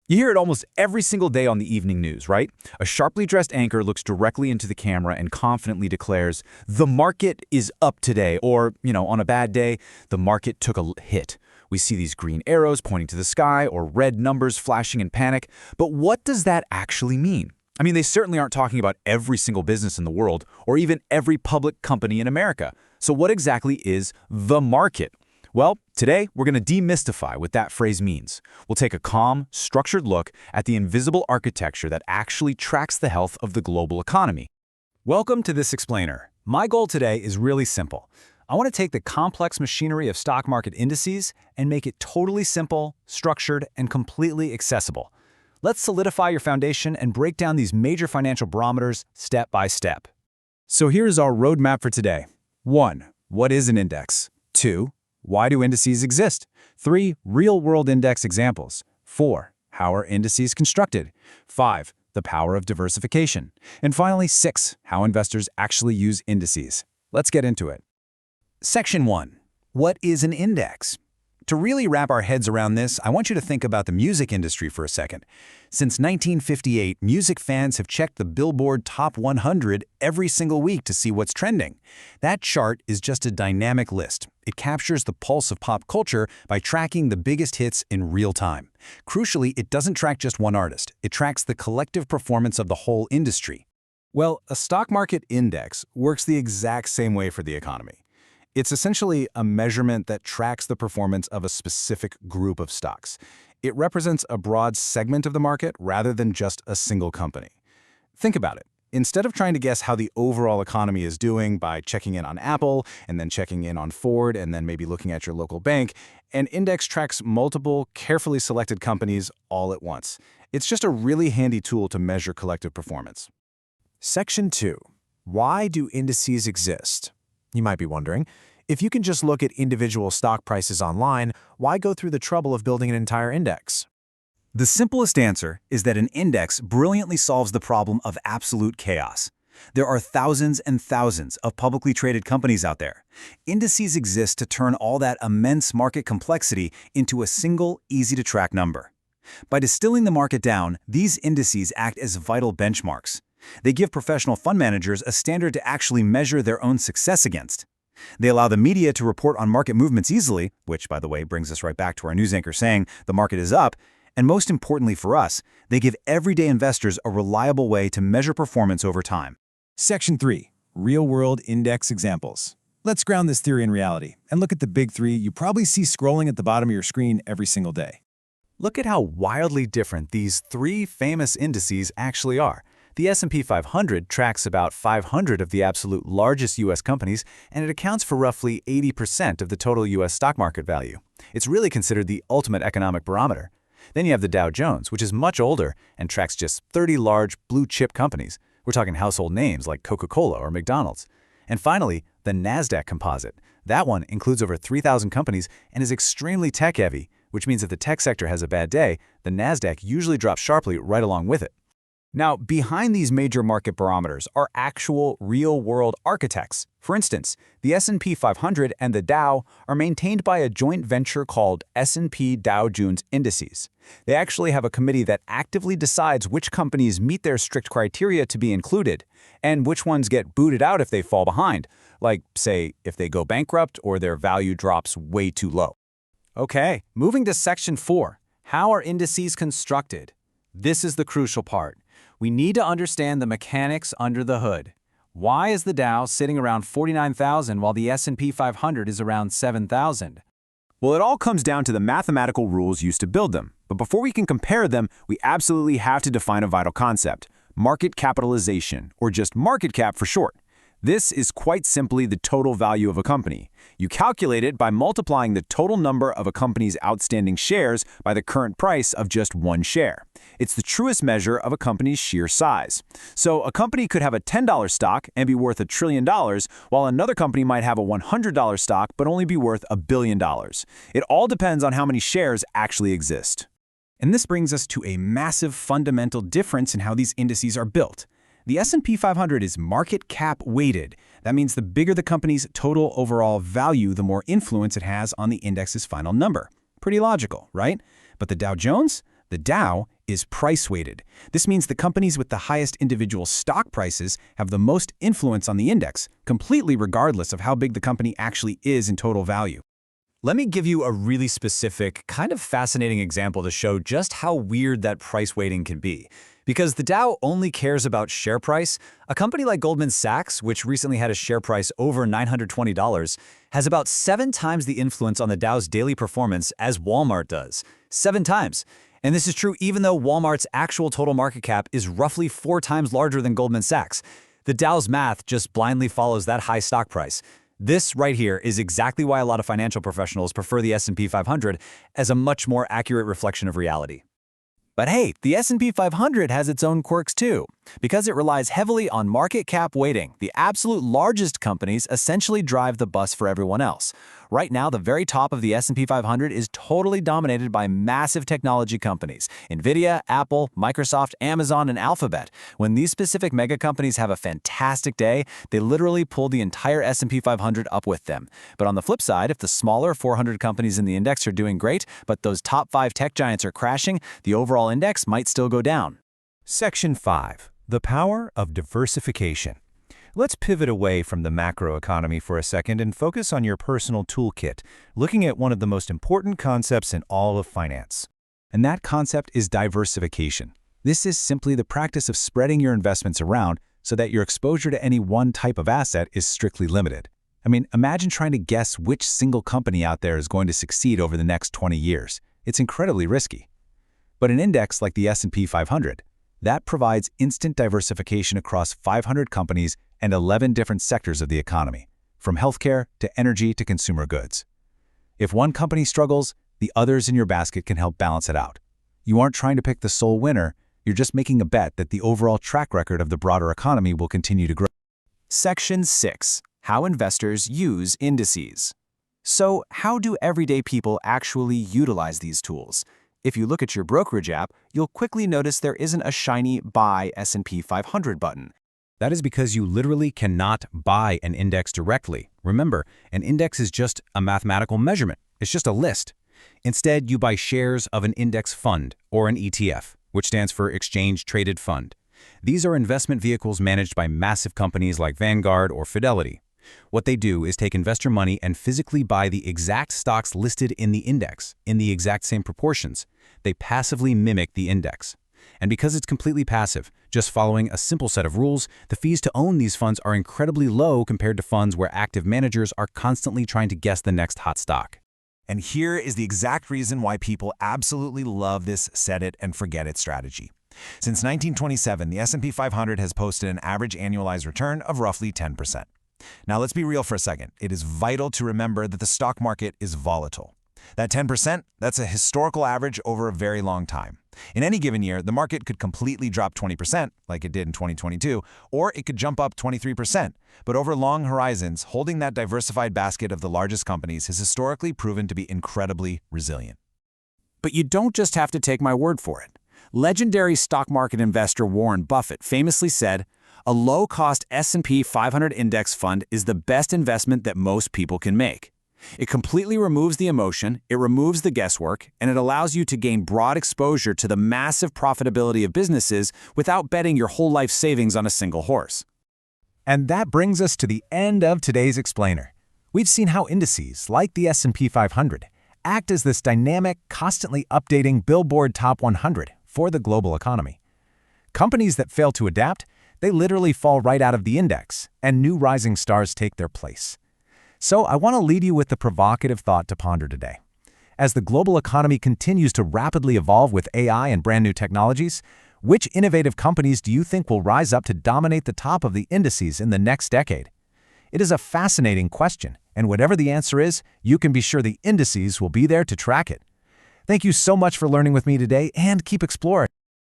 You hear it almost every single day on the evening news, right? A sharply dressed anchor looks directly into the camera and confidently declares, "The market is up today," or, on a bad day, "The market took a hit." We see these green arrows pointing to the sky or red numbers flashing in panic. But what does that actually mean? I mean, they certainly aren't talking about every single business in the world or even every public company in America. So what exactly is the market? Well, today we're going to demystify what that phrase means. We'll take a calm, structured look at the invisible architecture that actually tracks the health of the global economy. Welcome to this explainer. My goal today is really simple. I want to take the complex machinery of stock market indices and make it totally simple, structured, and completely accessible. Let's solidify your foundation and break down these major financial barometers step by step. So here's our roadmap for today. 1. What is an index? 2. Why do indices exist? 3. Real-world index examples. 4. How are indices constructed? 5. The power of diversification. And finally, 6. How investors actually use indices. Let's get into it. Section 1. What is an index? To really wrap our heads around this, I want you to think about the music industry for a second. Since 1958, music fans have checked the Billboard Top 100 every single week to see what's trending. That chart is just a dynamic list. It captures the pulse of pop culture by tracking the biggest hits in real time. Crucially, it doesn't track just one artist. It tracks the collective performance of the whole industry. Well, a stock market index works the exact same way for the economy. It's essentially a measurement that tracks the performance of a specific group of stocks. It represents a broad segment of the market rather than just a single company. Think about it. Instead of trying to guess how the overall economy is doing by checking in on Apple and then checking in on Ford and then maybe looking at your local bank, an index tracks multiple, carefully selected companies all at once. It's just a really handy tool to measure collective performance. Section 2. Why do indices exist? You might be wondering, if you can just look at individual stock prices online, why go through the trouble of building an entire index? The simplest answer is that an index brilliantly solves the problem of absolute chaos. There are thousands and thousands of publicly traded companies out there. Indices exist to turn all that immense market complexity into a single, easy-to-track number. By distilling the market down, these indices act as vital benchmarks. They give professional fund managers a standard to actually measure their own success against. They allow the media to report on market movements easily, which, by the way, brings us right back to our news anchor saying the market is up, and most importantly for us, they give everyday investors a reliable way to measure performance over time. Section 3. Real-world index examples. Let's ground this theory in reality and look at the big three you probably see scrolling at the bottom of your screen every single day. Look at how wildly different these three famous indices actually are. The S&P 500 tracks about 500 of the absolute largest U.S. companies, and it accounts for roughly 80% of the total U.S. stock market value. It's really considered the ultimate economic barometer. Then you have the Dow Jones, which is much older and tracks just 30 large blue-chip companies. We're talking household names like Coca-Cola or McDonald's. And finally, the Nasdaq composite. That one includes over 3,000 companies and is extremely tech-heavy, which means if the tech sector has a bad day, the Nasdaq usually drops sharply right along with it. Now, behind these major market barometers are actual real-world architects. For instance, the S&P 500 and the Dow are maintained by a joint venture called S&P Dow Jones Indices. They actually have a committee that actively decides which companies meet their strict criteria to be included, and which ones get booted out if they fall behind, like, say, if they go bankrupt or their value drops way too low. Okay, moving to Section 4. How are indices constructed? This is the crucial part. We need to understand the mechanics under the hood. Why is the Dow sitting around 49,000 while the S&P 500 is around 7,000? Well, it all comes down to the mathematical rules used to build them. But before we can compare them, we absolutely have to define a vital concept: market capitalization, or just market cap for short. This is quite simply the total value of a company. You calculate it by multiplying the total number of a company's outstanding shares by the current price of just one share. It's the truest measure of a company's sheer size. So a company could have a $10 stock and be worth $1 trillion, while another company might have a $100 stock but only be worth $1 billion. It all depends on how many shares actually exist. And this brings us to a massive fundamental difference in how these indices are built. The S&P 500 is market cap weighted. That means the bigger the company's total overall value, the more influence it has on the index's final number. Pretty logical, right? But the Dow Jones? The Dow is price-weighted. This means the companies with the highest individual stock prices have the most influence on the index, completely regardless of how big the company actually is in total value. Let me give you a really specific, kind of fascinating example to show just how weird that price weighting can be. Because the Dow only cares about share price, a company like Goldman Sachs, which recently had a share price over $920, has about 7 times the influence on the Dow's daily performance as Walmart does. 7 times. And this is true even though Walmart's actual total market cap is roughly 4 times larger than Goldman Sachs. The Dow's math just blindly follows that high stock price. This right here is exactly why a lot of financial professionals prefer the S&P 500 as a much more accurate reflection of reality. But hey, the S&P 500 has its own quirks too. Because it relies heavily on market cap weighting, the absolute largest companies essentially drive the bus for everyone else. Right now, the very top of the S&P 500 is totally dominated by massive technology companies: Nvidia, Apple, Microsoft, Amazon, and Alphabet. When these specific mega companies have a fantastic day, they literally pull the entire S&P 500 up with them. But on the flip side, if the smaller 400 companies in the index are doing great, but those top 5 tech giants are crashing, the overall index might still go down. Section 5. The power of diversification. Let's pivot away from the macroeconomy for a second and focus on your personal toolkit, looking at one of the most important concepts in all of finance. And that concept is diversification. This is simply the practice of spreading your investments around so that your exposure to any one type of asset is strictly limited. I mean, imagine trying to guess which single company out there is going to succeed over the next 20 years. It's incredibly risky. But an index like the S&P 500, that provides instant diversification across 500 companies and 11 different sectors of the economy, from healthcare to energy to consumer goods. If one company struggles, the others in your basket can help balance it out. You aren't trying to pick the sole winner, you're just making a bet that the overall track record of the broader economy will continue to grow. Section 6. How investors use indices. So, how do everyday people actually utilize these tools? If you look at your brokerage app, you'll quickly notice there isn't a shiny Buy S&P 500 button. That is because you literally cannot buy an index directly. Remember, an index is just a mathematical measurement. It's just a list. Instead, you buy shares of an index fund, or an ETF, which stands for Exchange Traded Fund. These are investment vehicles managed by massive companies like Vanguard or Fidelity. What they do is take investor money and physically buy the exact stocks listed in the index, in the exact same proportions. They passively mimic the index. And because it's completely passive, just following a simple set of rules, the fees to own these funds are incredibly low compared to funds where active managers are constantly trying to guess the next hot stock. And here is the exact reason why people absolutely love this set it and forget it strategy. Since 1927, the S&P 500 has posted an average annualized return of roughly 10%. Now let's be real for a second. It is vital to remember that the stock market is volatile. That 10%, that's a historical average over a very long time. In any given year, the market could completely drop 20%, like it did in 2022, or it could jump up 23%. But over long horizons, holding that diversified basket of the largest companies has historically proven to be incredibly resilient. But you don't just have to take my word for it. Legendary stock market investor Warren Buffett famously said, "A low-cost S&P 500 index fund is the best investment that most people can make. It completely removes the emotion, it removes the guesswork, and it allows you to gain broad exposure to the massive profitability of businesses without betting your whole life savings on a single horse." And that brings us to the end of today's explainer. We've seen how indices, like the S&P 500, act as this dynamic, constantly updating Billboard Top 100 for the global economy. Companies that fail to adapt, they literally fall right out of the index, and new rising stars take their place. So I want to leave you with the provocative thought to ponder today. As the global economy continues to rapidly evolve with AI and brand new technologies, which innovative companies do you think will rise up to dominate the top of the indices in the next decade? It is a fascinating question, and whatever the answer is, you can be sure the indices will be there to track it. Thank you so much for learning with me today, and keep exploring.